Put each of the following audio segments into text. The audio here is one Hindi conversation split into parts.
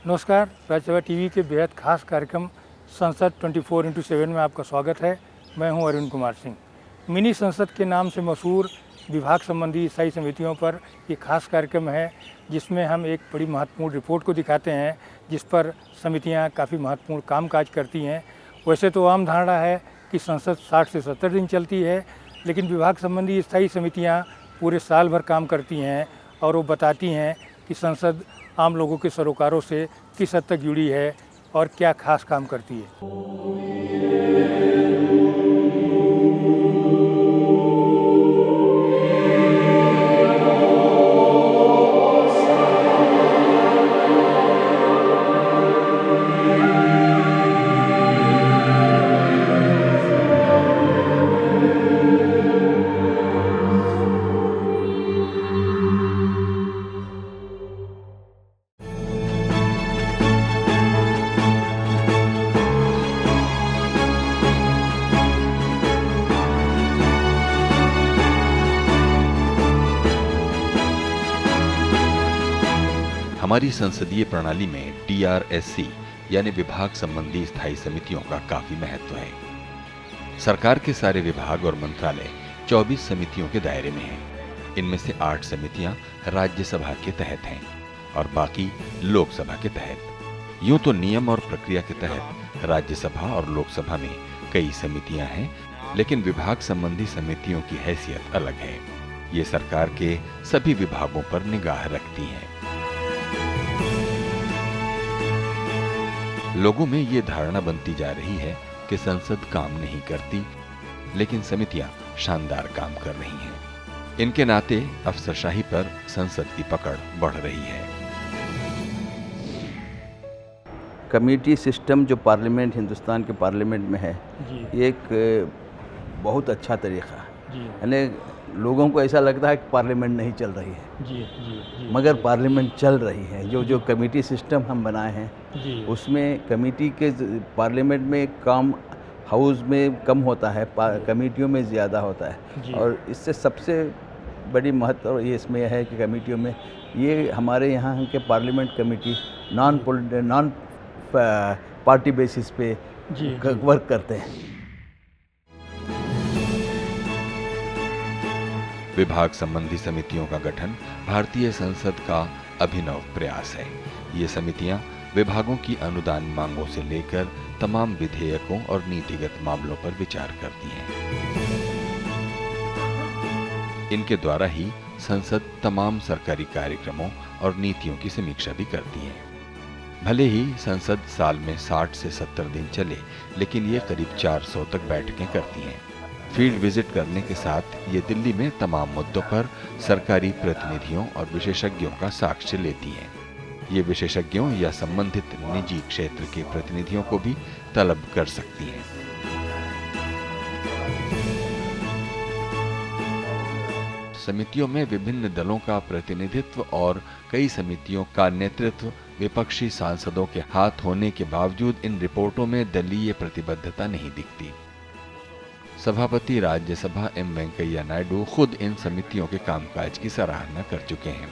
नमस्कार, राज्यसभा टीवी के बेहद खास कार्यक्रम संसद 24x7 में आपका स्वागत है। मैं हूं अरविंद कुमार सिंह। मिनी संसद के नाम से मशहूर विभाग संबंधी स्थायी समितियों पर ये खास कार्यक्रम है, जिसमें हम एक बड़ी महत्वपूर्ण रिपोर्ट को दिखाते हैं, जिस पर समितियां काफ़ी महत्वपूर्ण कामकाज करती हैं। वैसे तो आम धारणा है कि संसद 60 से 70 दिन चलती है, लेकिन विभाग संबंधी स्थायी समितियां पूरे साल भर काम करती हैं और वो बताती हैं कि संसद आम लोगों के सरोकारों से किस हद तक जुड़ी है और क्या खास काम करती है। हमारी संसदीय प्रणाली में TRSC यानी विभाग संबंधी स्थायी समितियों का काफी महत्व है। सरकार के सारे विभाग और मंत्रालय 24 समितियों के दायरे में हैं। इनमें से 8 समितियां राज्यसभा के तहत हैं और बाकी लोकसभा के तहत। यूं तो नियम और प्रक्रिया के तहत राज्यसभा और लोकसभा में कई समितियां हैं, लेकिन विभाग संबंधी समितियों की हैसियत अलग है। ये सरकार के सभी विभागों पर निगाह रखती हैं। लोगों में ये धारणा बनती जा रही है कि संसद काम नहीं करती, लेकिन समितियां शानदार काम कर रही हैं। इनके नाते अफसरशाही पर संसद की पकड़ बढ़ रही है। कमेटी सिस्टम जो पार्लियामेंट हिंदुस्तान के पार्लियामेंट में है, ये एक बहुत अच्छा तरीका है। यानी लोगों को ऐसा लगता है कि पार्लियामेंट नहीं चल रही है, मगर पार्लियामेंट चल रही है। जो कमेटी सिस्टम हम बनाए हैं, उसमें कमेटी के पार्लियामेंट में काम हाउस में कम होता है, कमेटियों में ज़्यादा होता है। और इससे सबसे बड़ी महत्व ये इसमें है कि कमेटियों में ये हमारे यहाँ के parliament committee non party basis पे वर्क करते हैं। विभाग संबंधी समितियों का गठन भारतीय संसद का अभिनव प्रयास है। ये समितियां विभागों की अनुदान मांगों से लेकर तमाम विधेयकों और नीतिगत मामलों पर विचार करती हैं। इनके द्वारा ही संसद तमाम सरकारी कार्यक्रमों और नीतियों की समीक्षा भी करती है। भले ही संसद साल में 60 से 70 दिन चले, लेकिन ये करीब 400 तक बैठकें करती हैं। फील्ड विजिट करने के साथ ये दिल्ली में तमाम मुद्दों पर सरकारी प्रतिनिधियों और विशेषज्ञों का साक्ष्य लेती हैं। ये विशेषज्ञों या संबंधित निजी क्षेत्र के प्रतिनिधियों को भी तलब कर सकती हैं। समितियों में विभिन्न दलों का प्रतिनिधित्व और कई समितियों का नेतृत्व विपक्षी सांसदों के हाथ होने के बावजूद इन रिपोर्टों में दलीय प्रतिबद्धता नहीं दिखती। सभापति राज्यसभा एम वेंकैया नायडू खुद इन समितियों के कामकाज की सराहना कर चुके हैं।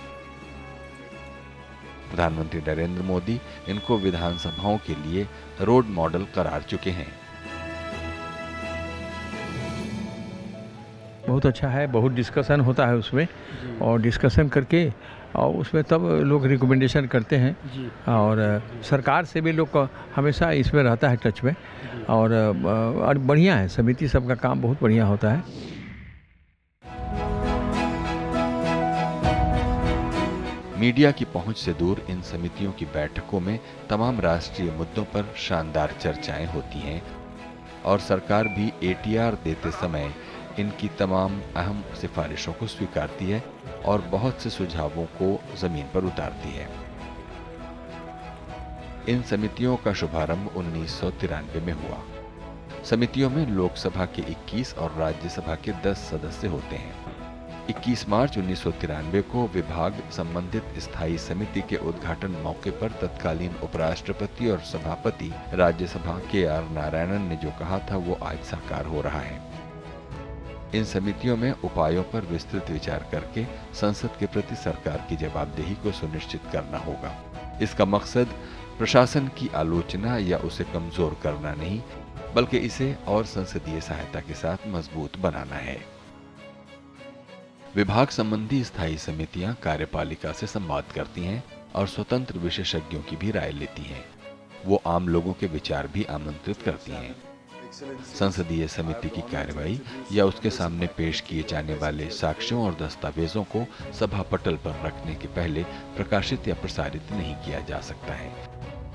प्रधानमंत्री नरेंद्र मोदी इनको विधानसभाओं के लिए रोड मॉडल करार चुके हैं। बहुत अच्छा है, बहुत डिस्कशन होता है उसमें, और डिस्कशन करके और उसमें तब लोग रिकमेंडेशन करते हैं। और सरकार से भी लोग हमेशा इसमें रहता है टच में, और बढ़िया है, समिति सबका काम बहुत बढ़िया होता है। मीडिया की पहुंच से दूर इन समितियों की बैठकों में तमाम राष्ट्रीय मुद्दों पर शानदार चर्चाएं होती हैं और सरकार भी ATR देते समय इनकी तमाम अहम सिफारिशों को स्वीकारती है और बहुत से सुझावों को जमीन पर उतारती है। इन समितियों का शुभारंभ 1993 में हुआ। समितियों में लोकसभा के 21 और राज्यसभा के 10 सदस्य होते हैं। 21 मार्च 1993 को विभाग संबंधित स्थायी समिति के उद्घाटन मौके पर तत्कालीन उपराष्ट्रपति और सभापति राज्यसभा KR नारायणन ने जो कहा था वो आज साकार हो रहा है। इन समितियों में उपायों पर विस्तृत विचार करके संसद के प्रति सरकार की जवाबदेही को सुनिश्चित करना होगा। इसका मकसद प्रशासन की आलोचना या उसे कमजोर करना नहीं, बल्कि इसे और संसदीय सहायता के साथ मजबूत बनाना है। विभाग संबंधी स्थायी समितियां कार्यपालिका से संवाद करती हैं और स्वतंत्र विशेषज्ञों की भी राय लेती हैं। वो आम लोगों के विचार भी आमंत्रित करती हैं। संसदीय समिति की कार्रवाई या उसके सामने पेश किए जाने वाले साक्ष्यों और दस्तावेजों को सभा पटल पर रखने के पहले प्रकाशित या प्रसारित नहीं किया जा सकता है।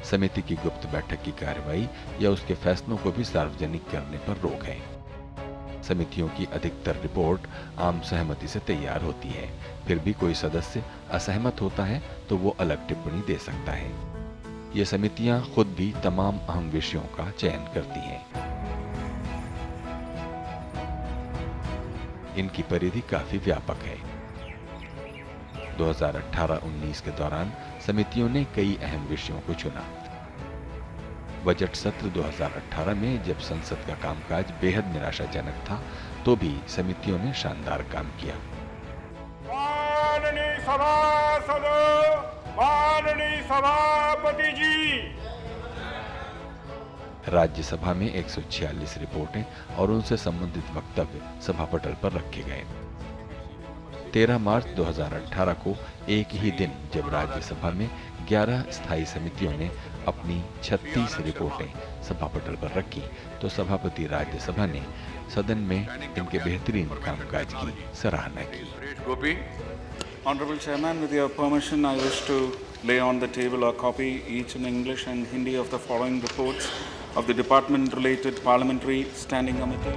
समिति की गुप्त बैठक की कार्रवाई या उसके फैसलों को भी सार्वजनिक करने पर रोक है। समितियों की अधिकतर रिपोर्ट आम सहमति से तैयार होती है। फिर भी कोई सदस्य असहमत होता है तो वो अलग टिप्पणी दे सकता है। ये समितियां खुद भी तमाम अहम विषयों का चयन करती हैं। इनकी परिधि काफी व्यापक है। 2018-19 के दौरान समितियों ने कई अहम विषयों को चुना। बजट सत्र 2018 में जब संसद का कामकाज बेहद निराशाजनक था, तो भी समितियों ने शानदार काम किया। माननीय सभासदों, माननीय सभापति जी। राज्यसभा में 146 रिपोर्टें और उनसे संबंधित वक्तव्य सभा पटल पर रखे गए। 13 मार्च 2018 को एक ही दिन जब राज्यसभा में 11 स्थायी समितियों ने अपनी 36 रिपोर्टें सभा पटल पर रखी, तो सभापति राज्यसभा ने सदन में इनके बेहतरीन कामकाज की सराहना की। Honorable Chairman, with your permission, I wish to lay on the table a copy, each in English and Hindi, of the following reports of the department-related parliamentary standing committee.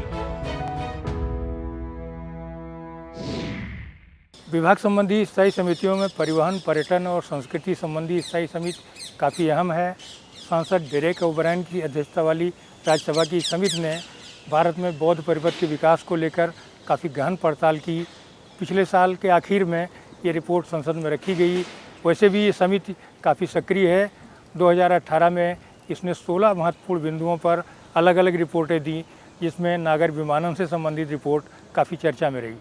विभाग संबंधी स्थायी समितियों में परिवहन, पर्यटन और संस्कृति संबंधी स्थायी समिति काफ़ी अहम है। सांसद डेरेक ओब्रायन की अध्यक्षता वाली राज्यसभा की समिति ने भारत में बौद्ध परिपथ के विकास को लेकर काफ़ी गहन पड़ताल की। पिछले साल के आखिर में ये रिपोर्ट संसद में रखी गई। वैसे भी ये समिति काफ़ी सक्रिय है। 2018 में इसने 16 महत्वपूर्ण बिंदुओं पर अलग अलग रिपोर्टें दी, जिसमें नागर विमानन से संबंधित रिपोर्ट काफ़ी चर्चा में रही।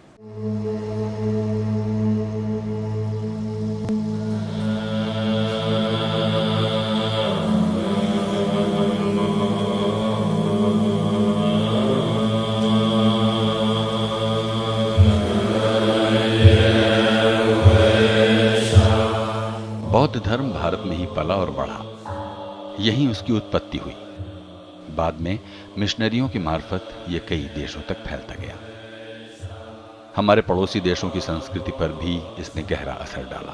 बौद्ध धर्म भारत में ही पला और बढ़ा, यहीं उसकी उत्पत्ति हुई। बाद में मिशनरियों की मार्फत ये कई देशों तक फैलता गया। हमारे पड़ोसी देशों की संस्कृति पर भी इसने गहरा असर डाला।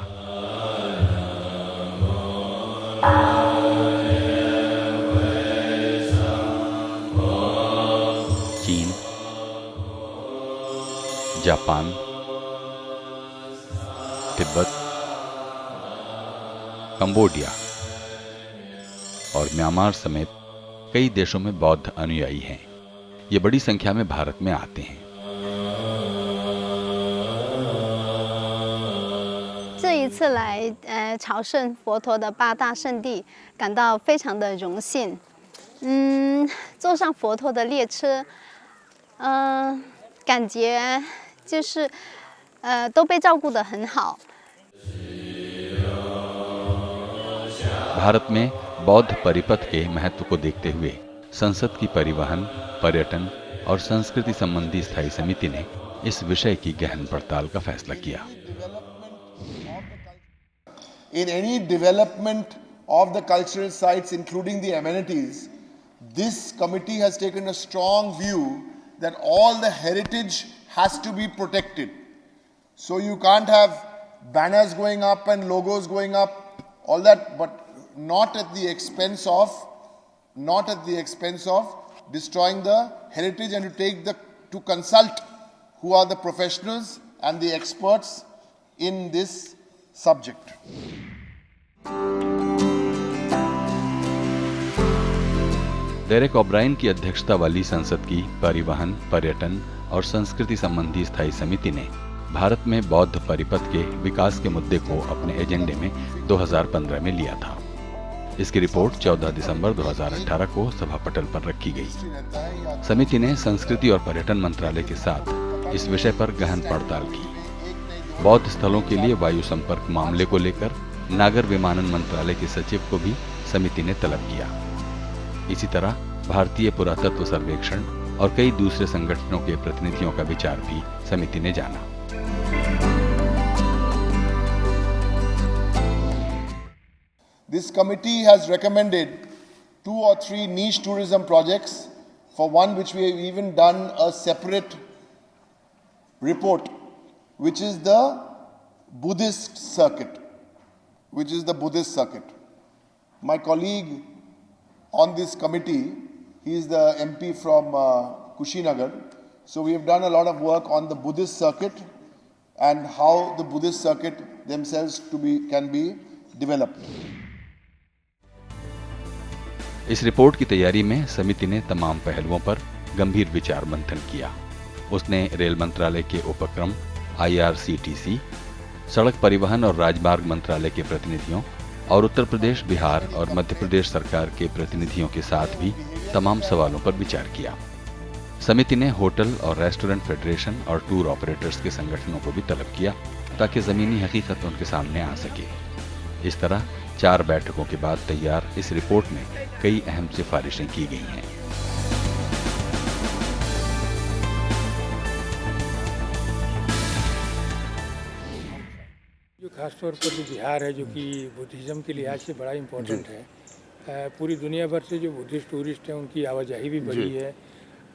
चीन, जापान, तिब्बत, कंबोडिया और म्यांमार समेत कई देशों में बौद्ध अनुयायी हैं। ये बड़ी संख्या में भारत में आते हैं। 这一次来朝圣佛陀的8大圣地，感到非常的荣幸。坐上佛陀的列车，感觉就是都被照顾得很好。 भारत में बौद्ध परिपथ के महत्व को देखते हुए संसद की परिवहन, पर्यटन और संस्कृति संबंधी स्थायी समिति ने इस विषय की गहन पड़ताल का फैसला किया। In any development of the cultural sites, including the amenities, this committee has taken a strong view that all the heritage has to be protected. So you can't have banners going up and logos going up, all that, but not at the expense of destroying the heritage, and to consult who are the professionals and the experts in this subject. Derek O'Brien की अध्यक्षता वाली संसद की परिवहन, पर्यटन और संस्कृति संबंधी स्थायी समिति ने भारत में बौद्ध परिपथ के विकास के मुद्दे को अपने एजेंडे में 2015 में लिया था। इसकी रिपोर्ट 14 दिसंबर 2018 को सभा पटल पर रखी गई। समिति ने संस्कृति और पर्यटन मंत्रालय के साथ इस विषय पर गहन पड़ताल की। बौद्ध स्थलों के लिए वायु संपर्क मामले को लेकर नागर विमानन मंत्रालय के सचिव को भी समिति ने तलब किया। इसी तरह भारतीय पुरातत्व सर्वेक्षण और कई दूसरे संगठनों के प्रतिनिधियों का विचार भी समिति ने जाना। This committee has recommended 2 or 3 niche tourism projects, for one which we have even done a separate report, which is the Buddhist circuit. My colleague on this committee, he is the MP from Kushinagar. So we have done a lot of work on the Buddhist circuit and how the Buddhist circuit themselves can be developed. इस रिपोर्ट की तैयारी में समिति ने तमाम पहलुओं पर गंभीर विचार मंथन किया। उसने रेल मंत्रालय के उपक्रम IRCTC, सड़क परिवहन और राजमार्ग मंत्रालय के प्रतिनिधियों और उत्तर प्रदेश, बिहार और मध्य प्रदेश सरकार के प्रतिनिधियों के साथ भी तमाम सवालों पर विचार किया। समिति ने होटल और रेस्टोरेंट फेडरेशन और टूर ऑपरेटर्स के संगठनों को भी तलब किया ताकि जमीनी हकीकत उनके सामने आ सके। इस तरह 4 बैठकों के बाद तैयार इस रिपोर्ट में कई अहम सिफारिशें की गई हैं। जो खासतौर पर जो बिहार है, जो कि बुद्धिज़्म के लिहाज से बड़ा इम्पोर्टेंट है, पूरी दुनिया भर से जो बुद्धिस्ट टूरिस्ट हैं उनकी आवाजाही भी बढ़ी है,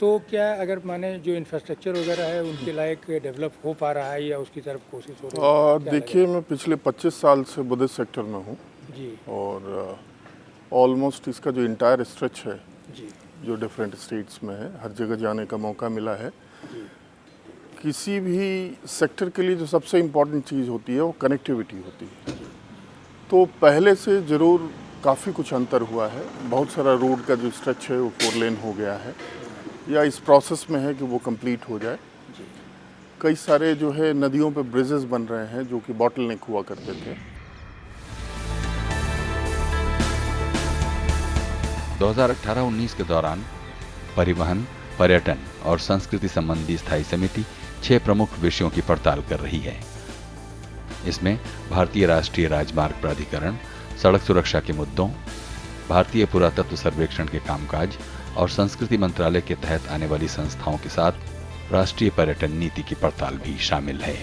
तो क्या अगर माने जो इंफ्रास्ट्रक्चर वगैरह है उनके लायक डेवलप हो पा रहा है या उसकी तरफ कोशिश हो रही है? देखिए, मैं पिछले 25 साल से बुद्धिस्ट सेक्टर में हूँ जी, और ऑलमोस्ट इसका जो इंटायर स्ट्रेच है जी, जो डिफरेंट स्टेट्स में है, हर जगह जाने का मौका मिला है। जी, किसी भी सेक्टर के लिए जो सबसे इम्पोर्टेंट चीज़ होती है वो कनेक्टिविटी होती है। तो पहले से ज़रूर काफ़ी कुछ अंतर हुआ है। बहुत सारा रोड का जो स्ट्रेच है वो 4 लेन हो गया है या इस प्रोसेस में है कि वो कंप्लीट हो जाए। कई सारे जो है नदियों पे ब्रिजेस बन रहे हैं जो कि बॉटलनेक हुआ करते थे। 2018-19 के दौरान परिवहन, पर्यटन और संस्कृति संबंधी स्थायी समिति 6 प्रमुख विषयों की पड़ताल कर रही है। इसमें भारतीय राष्ट्रीय राजमार्ग प्राधिकरण, सड़क सुरक्षा के मुद्दों, भारतीय पुरातत्व सर्वेक्षण के कामकाज और संस्कृति मंत्रालय के तहत आने वाली संस्थाओं के साथ राष्ट्रीय पर्यटन नीति की पड़ताल भी शामिल है।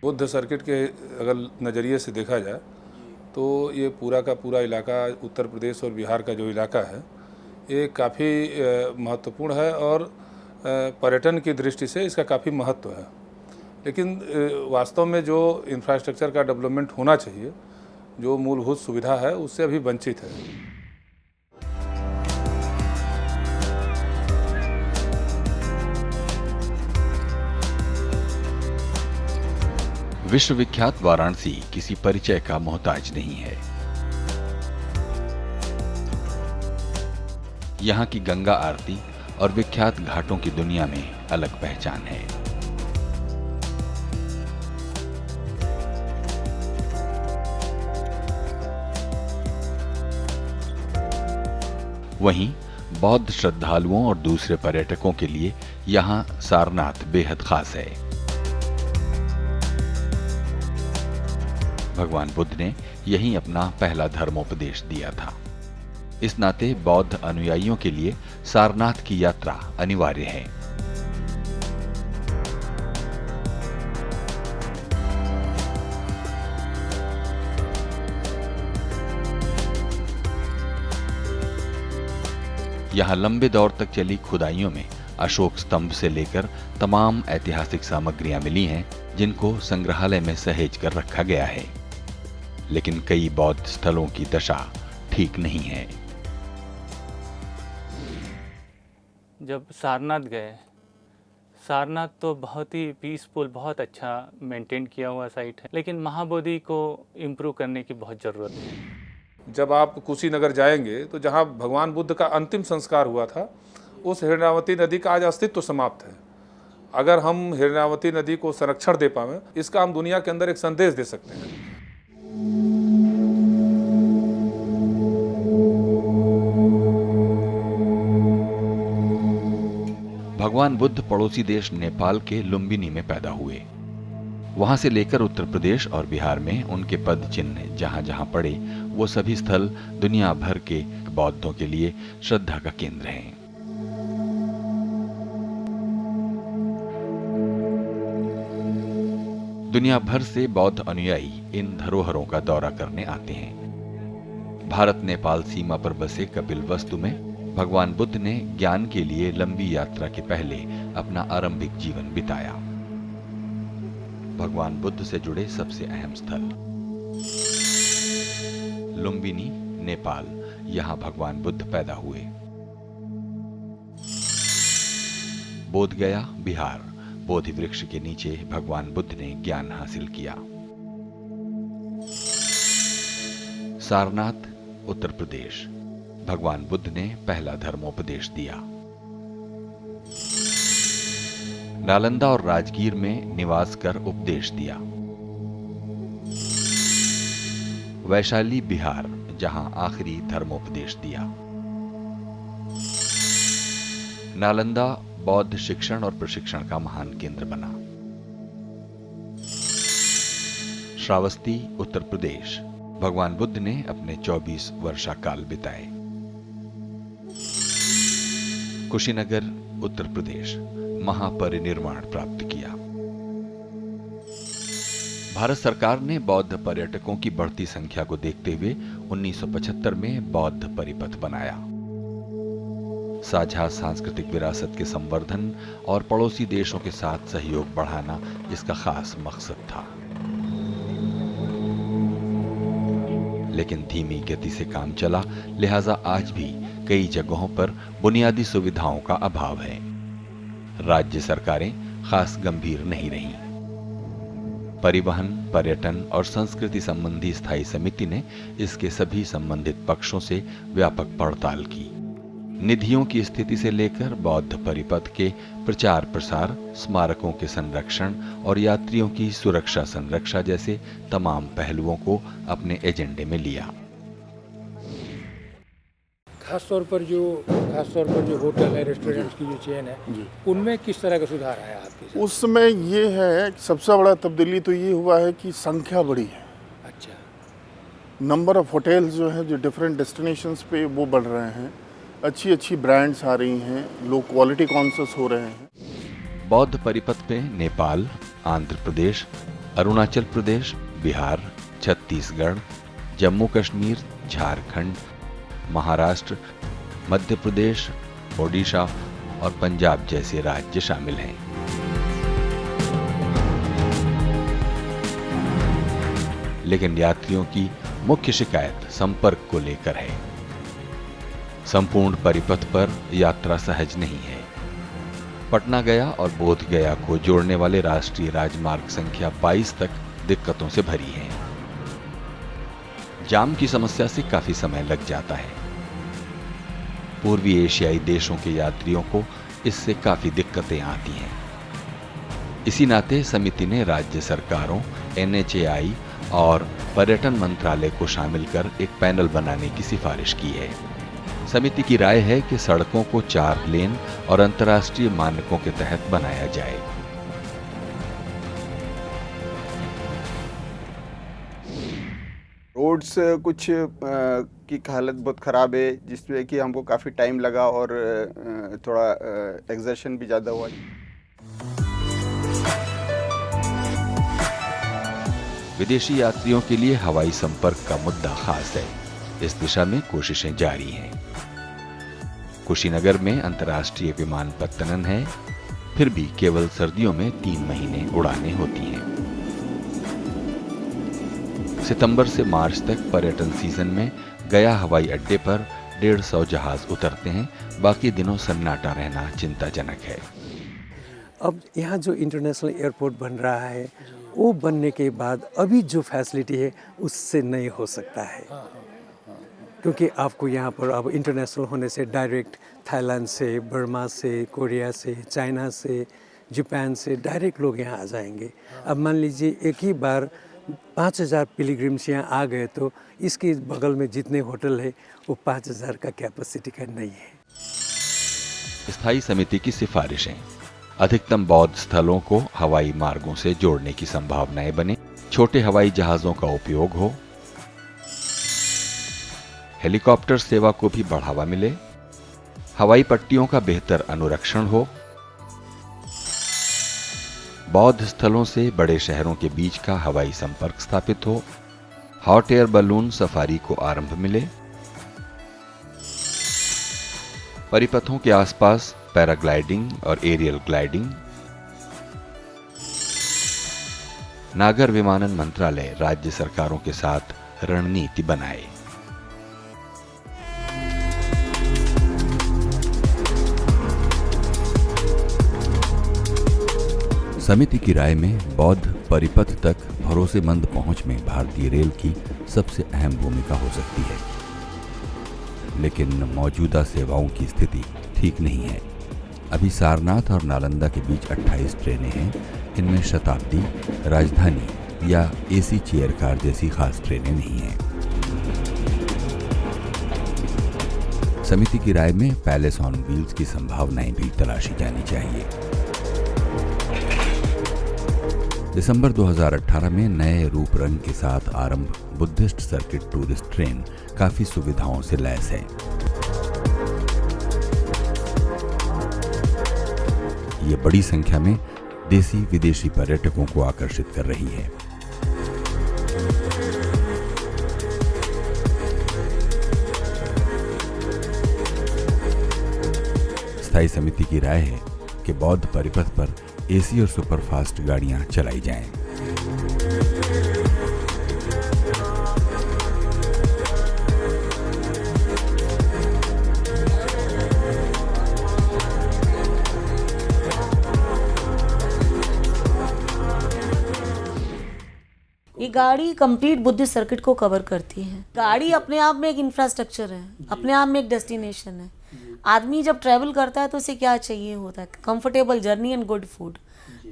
बुद्ध सर्किट के अगर नज़रिए से देखा जाए तो ये पूरा का पूरा इलाका, उत्तर प्रदेश और बिहार का जो इलाका है, ये काफ़ी महत्वपूर्ण है और पर्यटन की दृष्टि से इसका काफ़ी महत्व है। लेकिन वास्तव में जो इंफ्रास्ट्रक्चर का डेवलपमेंट होना चाहिए, जो मूलभूत सुविधा है, उससे अभी वंचित है। विश्वविख्यात वाराणसी किसी परिचय का मोहताज नहीं है। यहाँ की गंगा आरती और विख्यात घाटों की दुनिया में अलग पहचान है। वहीं बौद्ध श्रद्धालुओं और दूसरे पर्यटकों के लिए यहाँ सारनाथ बेहद खास है। भगवान बुद्ध ने यहीं अपना पहला धर्मोपदेश दिया था। इस नाते बौद्ध अनुयायियों के लिए सारनाथ की यात्रा अनिवार्य है। यहाँ लंबे दौर तक चली खुदाइयों में अशोक स्तंभ से लेकर तमाम ऐतिहासिक सामग्रियां मिली हैं, जिनको संग्रहालय में सहेज कर रखा गया है। लेकिन कई बौद्ध स्थलों की दशा ठीक नहीं है। जब सारनाथ गए, सारनाथ तो बहुत ही पीसफुल, बहुत अच्छा मेंटेन किया हुआ साइट है, लेकिन महाबोधि को इम्प्रूव करने की बहुत ज़रूरत है। जब आप कुशीनगर जाएंगे तो जहाँ भगवान बुद्ध का अंतिम संस्कार हुआ था, उस हिरण्यावती नदी का आज अस्तित्व समाप्त है। अगर हम हिरण्यावती नदी को संरक्षण दे पाएं, इसका हम दुनिया के अंदर एक संदेश दे सकते हैं। भगवान बुद्ध पड़ोसी देश नेपाल के लुम्बिनी में पैदा हुए। वहां से लेकर उत्तर प्रदेश और बिहार में उनके पद चिन्ह जहां जहां पड़े वो सभी स्थल दुनिया भर के बौद्धों के लिए श्रद्धा का केंद्र हैं। दुनिया भर से बौद्ध अनुयायी इन धरोहरों का दौरा करने आते हैं। भारत नेपाल सीमा पर बसे कपिलवस्तु में भगवान बुद्ध ने ज्ञान के लिए लंबी यात्रा के पहले अपना आरंभिक जीवन बिताया। भगवान बुद्ध से जुड़े सबसे अहम स्थल लुम्बिनी, नेपाल, यहां भगवान बुद्ध पैदा हुए। बोधगया, बिहार, बोधि वृक्ष के नीचे भगवान बुद्ध ने ज्ञान हासिल किया। सारनाथ, उत्तर प्रदेश, भगवान बुद्ध ने पहला धर्मोपदेश दिया। नालंदा और राजगीर में निवास कर उपदेश दिया। वैशाली, बिहार, जहां आखिरी धर्मोपदेश दिया। नालंदा बौद्ध शिक्षण और प्रशिक्षण का महान केंद्र बना। श्रावस्ती, उत्तर प्रदेश, भगवान बुद्ध ने अपने 24 वर्षाकाल बिताए। कुशीनगर, उत्तर प्रदेश, महापरिनिर्वाण प्राप्त किया। भारत सरकार ने बौद्ध पर्यटकों की बढ़ती संख्या को देखते हुए 1975 में बौद्ध परिपथ बनाया। साझा सांस्कृतिक विरासत के संवर्धन और पड़ोसी देशों के साथ सहयोग बढ़ाना इसका खास मकसद था। लेकिन धीमी गति से काम चला, लिहाजा आज भी कई जगहों पर बुनियादी सुविधाओं का अभाव है। राज्य सरकारें खास गंभीर नहीं रहीं। परिवहन, पर्यटन और संस्कृति संबंधी स्थायी समिति ने इसके सभी संबंधित पक्षों से व्यापक पड़ताल की। निधियों की स्थिति से लेकर बौद्ध परिपथ के प्रचार प्रसार, स्मारकों के संरक्षण और यात्रियों की सुरक्षा संरक्षा जैसे तमाम पहलुओं को अपने एजेंडे में लिया। खासतौर पर जो होटल है, रेस्टोरेंट की जो चेन है, उनमें किस तरह का सुधार आया आपके साथ? उसमें ये है, सबसे बड़ा तब्दीली तो ये हुआ है कि संख्या बढ़ी है। अच्छा। नंबर ऑफ होटल्स जो है, जो डिफरेंट डेस्टिनेशंस पे वो बढ़ रहे हैं। अच्छी अच्छी ब्रांड्स आ रही हैं, लोग क्वालिटी कॉन्शियस हो रहे हैं। बौद्ध परिपथ पे नेपाल, आंध्र प्रदेश, अरुणाचल प्रदेश, बिहार, छत्तीसगढ़, जम्मू कश्मीर, झारखंड, महाराष्ट्र, मध्य प्रदेश, ओडिशा और पंजाब जैसे राज्य शामिल हैं। लेकिन यात्रियों की मुख्य शिकायत संपर्क को लेकर है। संपूर्ण परिपथ पर यात्रा सहज नहीं है। पटना गया और बोध गया को जोड़ने वाले राष्ट्रीय राजमार्ग संख्या 22 तक दिक्कतों से भरी है। जाम की समस्या से काफी समय लग जाता है। पूर्वी एशियाई देशों के यात्रियों को इससे काफी दिक्कतें आती हैं। इसी नाते समिति ने राज्य सरकारों, NHAI और पर्यटन मंत्रालय को शामिल कर एक पैनल बनाने की सिफारिश की है। समिति की राय है कि सड़कों को 4 लेन और अंतर्राष्ट्रीय मानकों के तहत बनाया जाए। रोड्स कुछ की हालत बहुत ख़राब है, जिसमें कि हमको काफ़ी टाइम लगा और थोड़ा एक्सर्शन भी ज़्यादा हुआ। विदेशी यात्रियों के लिए हवाई संपर्क का मुद्दा खास है। इस दिशा में कोशिशें जारी हैं। कुशीनगर में अंतर्राष्ट्रीय विमानपत्तन है, फिर भी केवल सर्दियों में 3 महीने उड़ानें होती हैं। सितंबर से मार्च तक पर्यटन सीजन में गया हवाई अड्डे पर 150 जहाज उतरते हैं। बाकी दिनों सन्नाटा रहना चिंताजनक है। अब यहाँ जो इंटरनेशनल एयरपोर्ट बन रहा है, वो बनने के बाद अभी जो फैसिलिटी है उससे नहीं हो सकता है, क्योंकि आपको यहाँ पर अब इंटरनेशनल होने से डायरेक्ट थाईलैंड से, बर्मा से, कोरिया से, चाइना से, जापान से डायरेक्ट लोग यहाँ आ जाएंगे। अब मान लीजिए एक ही बार 5000 पिलग्रिम्स यहाँ आ गए तो इसके बगल में जितने होटल है वो 5000 का कैपेसिटी का नहीं है। स्थायी समिति की सिफारिशें। अधिकतम बौद्ध स्थलों को हवाई मार्गों से जोड़ने की संभावनाएं बने, छोटे हवाई जहाजों का उपयोग हो, हेलीकॉप्टर सेवा को भी बढ़ावा मिले, हवाई पट्टियों का बेहतर अनुरक्षण हो, बौद्ध स्थलों से बड़े शहरों के बीच का हवाई संपर्क स्थापित हो, हॉट एयर बलून सफारी को आरंभ मिले, परिपथों के आसपास पैराग्लाइडिंग और एरियल ग्लाइडिंग, नागर विमानन मंत्रालय राज्य सरकारों के साथ रणनीति बनाए। समिति की राय में बौद्ध परिपथ तक भरोसेमंद पहुंच में भारतीय रेल की सबसे अहम भूमिका हो सकती है, लेकिन मौजूदा सेवाओं की स्थिति ठीक नहीं है। अभी सारनाथ और नालंदा के बीच 28 ट्रेनें हैं। इनमें शताब्दी, राजधानी या एसी चेयर कार जैसी खास ट्रेनें नहीं हैं। समिति की राय में पैलेस ऑन व्हील्स की संभावनाएं भी तलाशी जानी चाहिए। दिसंबर 2018 में नए रूप रंग के साथ आरंभ बुद्धिस्ट सर्किट टूरिस्ट ट्रेन काफी सुविधाओं से लैस है। ये बड़ी संख्या में देसी विदेशी पर्यटकों को आकर्षित कर रही है। स्थायी समिति की राय है कि बौद्ध परिपथ पर एसी और सुपरफास्ट गाड़ियां चलाई जाएं। ये गाड़ी कंप्लीट बुद्धिस्ट सर्किट को कवर करती है। गाड़ी अपने आप में एक इंफ्रास्ट्रक्चर है, अपने आप में एक डेस्टिनेशन है। आदमी जब ट्रैवल करता है तो उसे क्या चाहिए होता है? Comfortable journey and good food.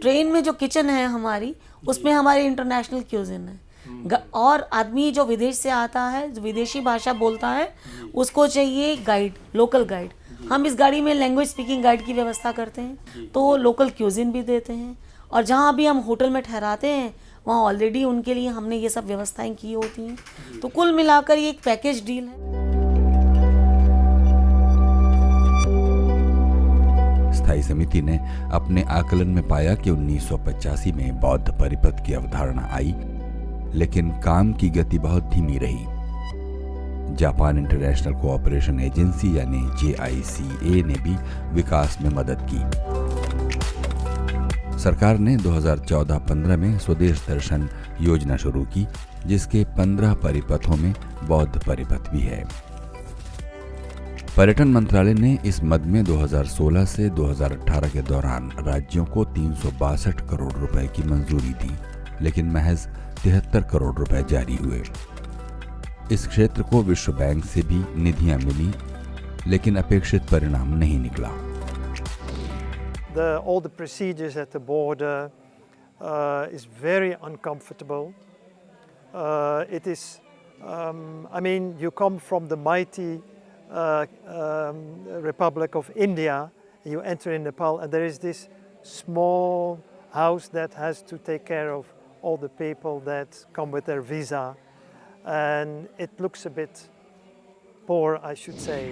Train में जो किचन है हमारी, उसमें हमारी इंटरनेशनल क्यूजिन है। और आदमी जो विदेश से आता है, जो विदेशी भाषा बोलता है, उसको चाहिए गाइड, लोकल गाइड। हम इस गाड़ी में लैंग्वेज स्पीकिंग गाइड की व्यवस्था करते हैं, तो लोकल क्यूजिन भी देते हैं। और जहाँ भी हम होटल में ठहराते हैं, वहाँ ऑलरेडी उनके लिए हमने ये सब व्यवस्थाएं की होती हैं। तो कुल मिलाकर ये एक पैकेज डील है। स्थायी समिति ने अपने आकलन में पाया कि 1985 में बौद्ध परिपथ की अवधारणा आई, लेकिन काम की गति बहुत धीमी रही। जापान इंटरनेशनल कोऑपरेशन एजेंसी यानी JICA ने भी विकास में मदद की। सरकार ने 2014-15 में स्वदेश दर्शन योजना शुरू की, जिसके 15 परिपथों में बौद्ध परिपथ भी है। पर्यटन मंत्रालय ने इस मद में 2016 से 2018 के दौरान राज्यों को 362 करोड़ रुपए की मंजूरी दी, लेकिन महज 73 करोड़ रुपए जारी हुए। इस क्षेत्र को विश्व बैंक से भी निधियां मिली, लेकिन अपेक्षित परिणाम नहीं निकला। All the procedures at the border is very uncomfortable. It is, I mean, you come from the mighty Republic of India, you enter in Nepal, and there is this small house that has to take care of all the people that come with their visa, and it looks a bit poor, I should say.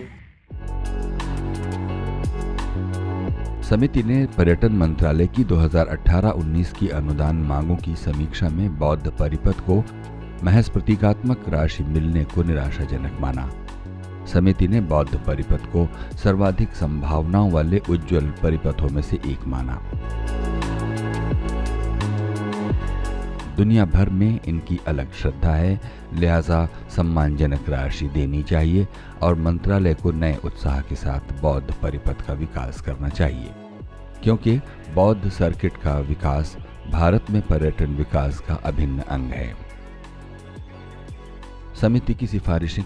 समिति ने पर्यटन मंत्रालय की 2018-19 की अनुदान मांगों की समीक्षा में बौद्ध परिपथ को महज प्रतीकात्मक राशि मिलने को निराशाजनक माना। समिति ने बौद्ध परिपथ को सर्वाधिक संभावनाओं वाले उज्ज्वल परिपथों में से एक माना। दुनिया भर में इनकी अलग श्रद्धा है, लिहाजा सम्मानजनक राशि देनी चाहिए और मंत्रालय को नए उत्साह के साथ बौद्ध परिपथ का विकास करना चाहिए, क्योंकि बौद्ध सर्किट का विकास भारत में पर्यटन विकास का अभिन्न अंग है। समिति की सिफारिशें: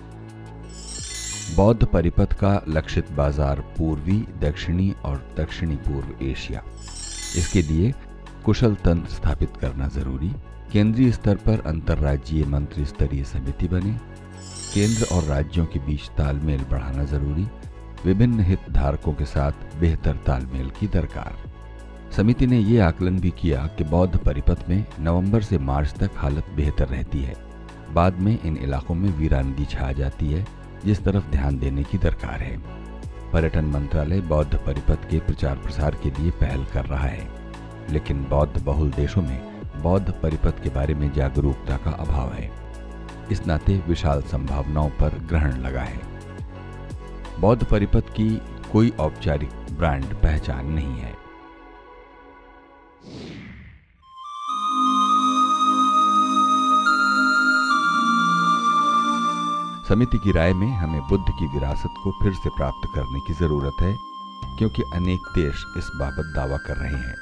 बौद्ध परिपथ का लक्षित बाजार पूर्वी, दक्षिणी और दक्षिणी पूर्व एशिया। इसके लिए कुशल तंत्र स्थापित करना जरूरी। केंद्रीय स्तर पर अंतर्राज्यीय मंत्री स्तरीय समिति बने। केंद्र और राज्यों के बीच तालमेल बढ़ाना जरूरी। विभिन्न हितधारकों के साथ बेहतर तालमेल की दरकार। समिति ने ये आकलन भी किया कि बौद्ध परिपथ में नवंबर से मार्च तक हालत बेहतर रहती है। बाद में इन इलाकों में वीरानगी छा जाती है, जिस तरफ ध्यान देने की दरकार है। पर्यटन मंत्रालय बौद्ध परिपथ के प्रचार प्रसार के लिए पहल कर रहा है, लेकिन बौद्ध बहुल देशों में बौद्ध परिपथ के बारे में जागरूकता का अभाव है। इस नाते विशाल संभावनाओं पर ग्रहण लगा है। बौद्ध परिपथ की कोई औपचारिक ब्रांड पहचान नहीं है। समिति की राय में हमें बुद्ध की विरासत को फिर से प्राप्त करने की जरूरत है, क्योंकि अनेक देश इस बाबत दावा कर रहे हैं।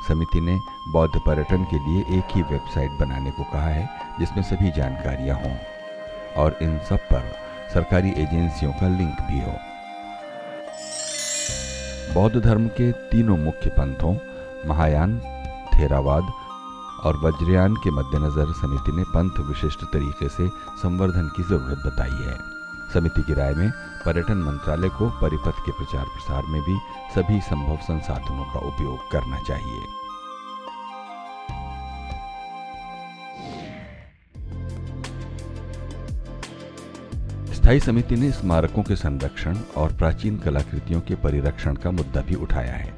समिति ने बौद्ध पर्यटन के लिए एक ही वेबसाइट बनाने को कहा है, जिसमें सभी जानकारियां हों और इन सब पर सरकारी एजेंसियों का लिंक भी हो। बौद्ध धर्म के तीनों मुख्य पंथों महायान, थेरावाद और वज्रयान के मद्देनजर समिति ने पंथ विशिष्ट तरीके से संवर्धन की जरूरत बताई है। समिति की राय में पर्यटन मंत्रालय को परिपथ के प्रचार प्रसार में भी सभी संभव संसाधनों का उपयोग करना चाहिए। स्थायी समिति ने स्मारकों के संरक्षण और प्राचीन कलाकृतियों के परिरक्षण का मुद्दा भी उठाया है।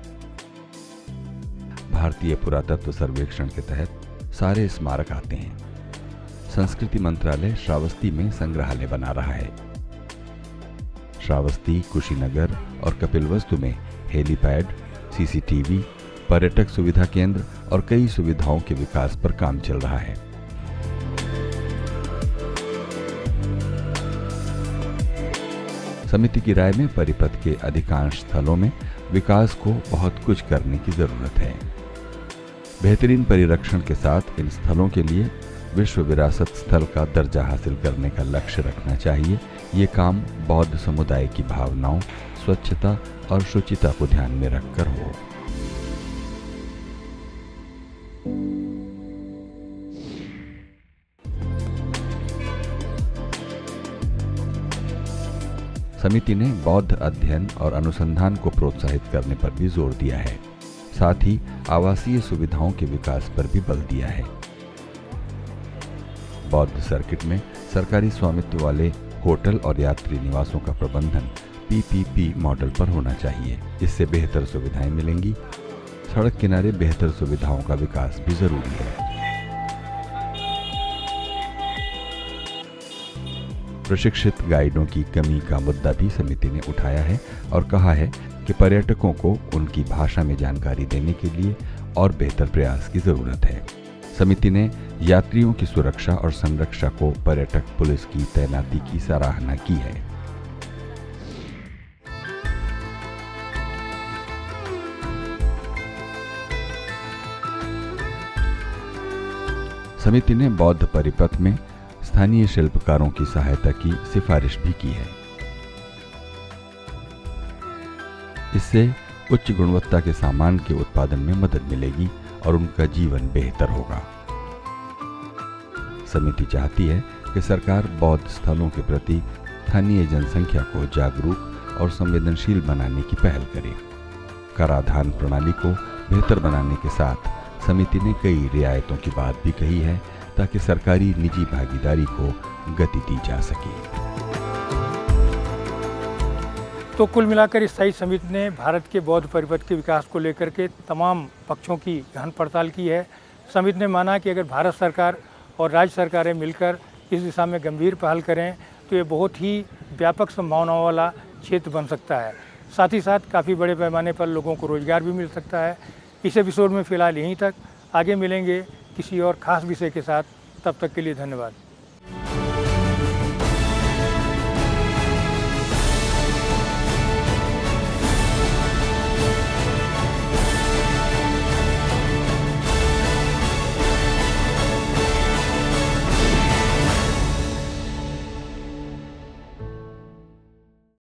भारतीय पुरातत्व सर्वेक्षण के तहत सारे स्मारक आते हैं। संस्कृति मंत्रालय श्रावस्ती में संग्रहालय बना रहा है। श्रावस्ती, कुशीनगर और कपिलवस्तु में हेलीपैड, सीसीटीवी, पर्यटक सुविधा केंद्र और कई सुविधाओं के विकास पर काम चल रहा है। समिति की राय में परिपथ के अधिकांश स्थलों में विकास को बहुत कुछ करने की जरूरत है। बेहतरीन परिरक्षण के साथ इन स्थलों के लिए विश्व विरासत स्थल का दर्जा हासिल करने का लक्ष्य रखना चाहिए। ये काम बौद्ध समुदाय की भावनाओं, स्वच्छता और शुचिता को ध्यान में रखकर हो। समिति ने बौद्ध अध्ययन और अनुसंधान को प्रोत्साहित करने पर भी जोर दिया है। साथ ही आवासीय सुविधाओं के विकास पर भी बल दिया है। बौद्ध सर्किट में सरकारी स्वामित्व वाले होटल और यात्री निवासों का प्रबंधन पीपीपी मॉडल पर होना चाहिए। इससे बेहतर सुविधाएं मिलेंगी। सड़क किनारे बेहतर सुविधाओं का विकास भी जरूरी है। प्रशिक्षित गाइडों की कमी का मुद्दा भी समिति ने उठाया है और कहा है कि पर्यटकों को उनकी भाषा में जानकारी देने के लिए और बेहतर प्रयास की जरूरत है। समिति ने यात्रियों की सुरक्षा और संरक्षा को पर्यटक पुलिस की तैनाती की सराहना की है। समिति ने बौद्ध परिपथ में स्थानीय शिल्पकारों की सहायता की सिफारिश भी की है। इससे उच्च गुणवत्ता के सामान के उत्पादन में मदद मिलेगी और उनका जीवन बेहतर होगा। समिति चाहती है कि सरकार बौद्ध स्थलों के प्रति स्थानीय जनसंख्या को जागरूक और संवेदनशील बनाने की पहल करे। कराधान प्रणाली को बेहतर बनाने के साथ समिति ने कई रियायतों की बात भी कही है, ताकि सरकारी निजी भागीदारी को गति दी जा सके। तो कुल मिलाकर इस स्थायी समिति ने भारत के बौद्ध परिपथ के विकास को लेकर के तमाम पक्षों की गहन पड़ताल की है। समिति ने माना कि अगर भारत सरकार और राज्य सरकारें मिलकर इस दिशा में गंभीर पहल करें तो ये बहुत ही व्यापक संभावनाओं वाला क्षेत्र बन सकता है। साथ ही साथ काफ़ी बड़े पैमाने पर लोगों को रोजगार भी मिल सकता है। इस एपिसोड में फ़िलहाल यहीं तक। आगे मिलेंगे किसी और ख़ास विषय के साथ। तब तक के लिए धन्यवाद।